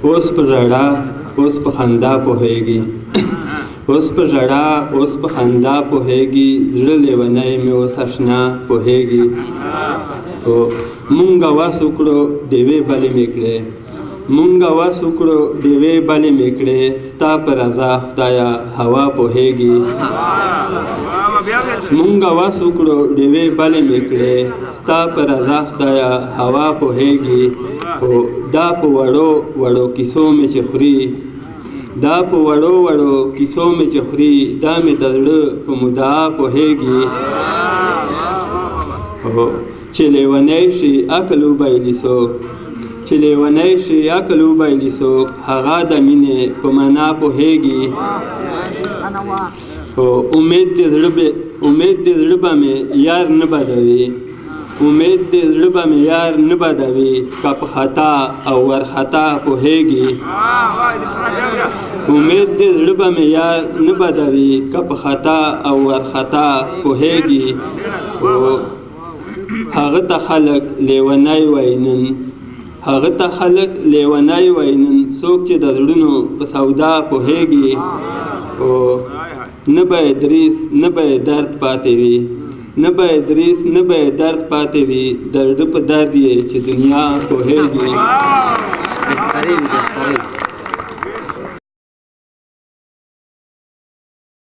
اوس په ژړا اوس په خندا پوهیږي اوس په ژړا اوس په خندا پوهیږي زړه لیونی مې اوس اشنا پوهیږي مونږ واس وکړو ډیوې بلې مې کړې مونږ واس وکړو ډیوې بلې مې کړې ستا په رضا خدایه هوا پوهیږي مونږ واس وکړو ډیوې بلې مې کړې ستا په رضا خدایه هوا پوهیږي دا په وړو وړو کیسو مې چې خوري دا په وړو وړو کیسو مې چې خوري دا مې د زړه په مدعا پوهیږي چې لیونی شي عقل وبایلي څوک چې لیونی شي عقل وبایلي څوک هغه د مینې په معنا پوهیږي امید دې زړه به مې یار نه بدوي امید دې زړه به مې یار نه بدوي که په خطا او ورخطا پوهیږي امید دې زړه به مې یار نه بدوي که په خطا او ورخطا پوهیږي هغه ته خلک لیونی وایي نن هغه ته خلک لیونی وایي نن څوک چې د زړونو په سودا پوهیږي نه به ادریس نه به درد پاتې وي نه به ادریس نه به درد پاتې وي د زړه په درد یې چې دنیا پوهیږي